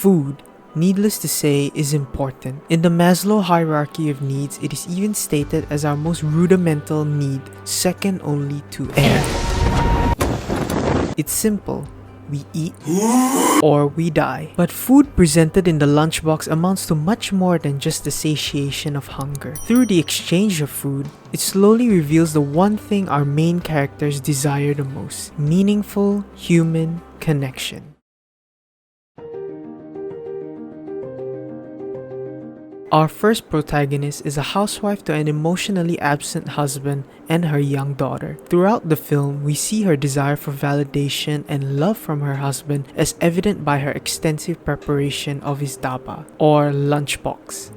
Food, needless to say, is important. In the Maslow hierarchy of needs, it is even stated as our most rudimental need, second only to air. It's simple. We eat or we die. But food presented in the lunchbox amounts to much more than just the satiation of hunger. Through the exchange of food, it slowly reveals the one thing our main characters desire the most: meaningful human connection. Our first protagonist is a housewife to an emotionally absent husband and her young daughter. Throughout the film, we see her desire for validation and love from her husband as evident by her extensive preparation of his daba, or lunchbox.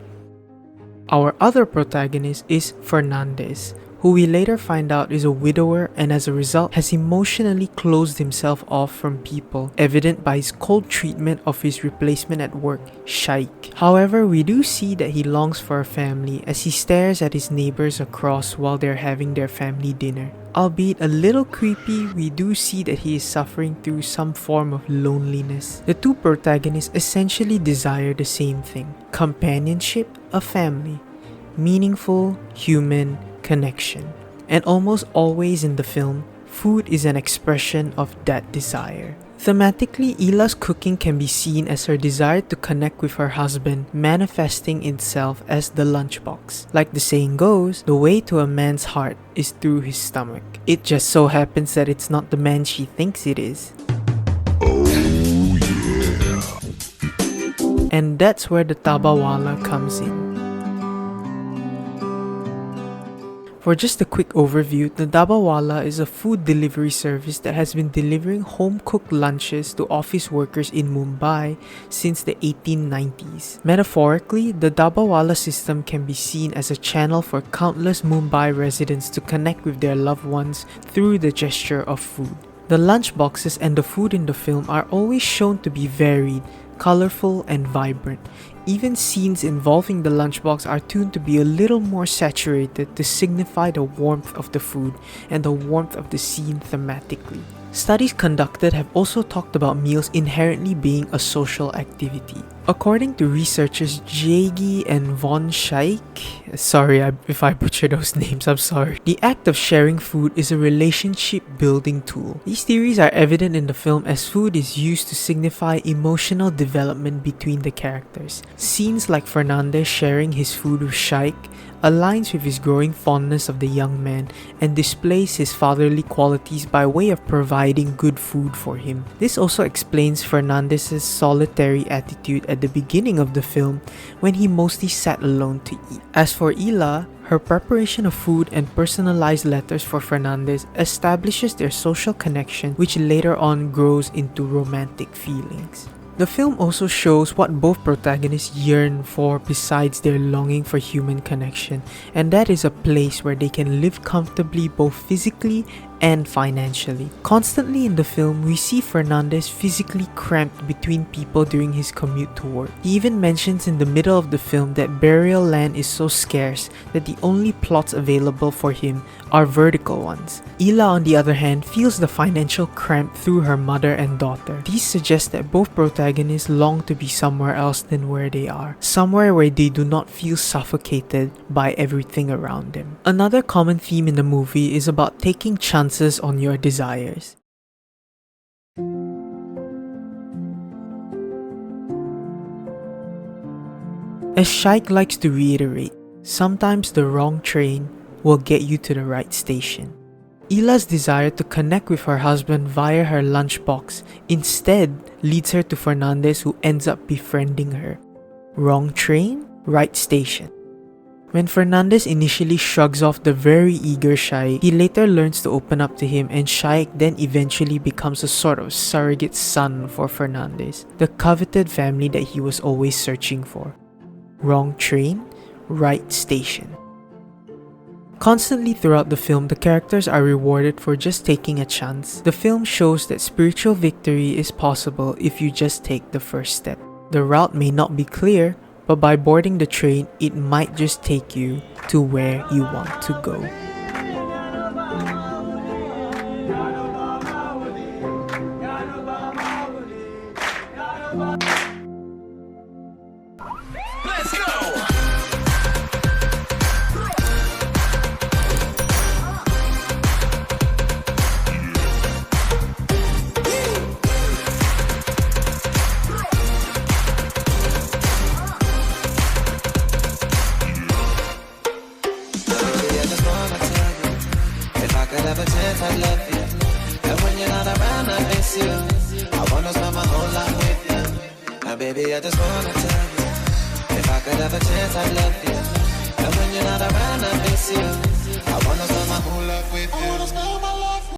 Our other protagonist is Fernandez, who we later find out is a widower and as a result has emotionally closed himself off from people, evident by his cold treatment of his replacement at work, Shaikh. However, we do see that he longs for a family as he stares at his neighbors across while they're having their family dinner. Albeit a little creepy, we do see that he is suffering through some form of loneliness. The two protagonists essentially desire the same thing: companionship, a family, meaningful human connection. And almost always in the film, food is an expression of that desire. Thematically, Ila's cooking can be seen as her desire to connect with her husband, manifesting itself as the lunchbox. Like the saying goes, the way to a man's heart is through his stomach. It just so happens that it's not the man she thinks it is. Oh yeah. And that's where the tabawala comes in. For just a quick overview, the Dabawala is a food delivery service that has been delivering home-cooked lunches to office workers in Mumbai since the 1890s. Metaphorically, the Dabawala system can be seen as a channel for countless Mumbai residents to connect with their loved ones through the gesture of food. The lunchboxes and the food in the film are always shown to be varied, colorful, and vibrant. Even scenes involving the lunchbox are tuned to be a little more saturated to signify the warmth of the food and the warmth of the scene thematically. Studies conducted have also talked about meals inherently being a social activity. According to researchers Jagi and von Schaik, sorry if I butcher those names, I'm sorry. The act of sharing food is a relationship building tool. These theories are evident in the film as food is used to signify emotional development between the characters. Scenes like Fernandez sharing his food with Shaik aligns with his growing fondness of the young man and displays his fatherly qualities by way of providing good food for him. This also explains Fernandez's solitary attitude at the beginning of the film when he mostly sat alone to eat. As for Ila, her preparation of food and personalized letters for Fernandez establishes their social connection, which later on grows into romantic feelings. The film also shows what both protagonists yearn for besides their longing for human connection, and that is a place where they can live comfortably both physically and financially. Constantly in the film, we see Fernandez physically cramped between people during his commute to work. He even mentions in the middle of the film that burial land is so scarce that the only plots available for him are vertical ones. Ila, on the other hand, feels the financial cramp through her mother and daughter. These suggest that both protagonists long to be somewhere else than where they are, somewhere where they do not feel suffocated by everything around them. Another common theme in the movie is about taking chances on your desires. As Shaik likes to reiterate, sometimes the wrong train will get you to the right station. Ila's desire to connect with her husband via her lunchbox instead leads her to Fernandez, who ends up befriending her. Wrong train, right station. When Fernandez initially shrugs off the very eager Shaik, he later learns to open up to him, and Shaik then eventually becomes a sort of surrogate son for Fernandez, the coveted family that he was always searching for. Wrong train, right station. Constantly throughout the film, the characters are rewarded for just taking a chance. The film shows that spiritual victory is possible if you just take the first step. The route may not be clear, but by boarding the train, it might just take you to where you want to go. chance, I love you. And when you're not around, I miss you. I wanna spend my whole life with you. And baby, I just wanna tell you, if I could have a chance, I love you. And when you're not around, I miss you. I wanna spend my whole life with you. I wanna spend my life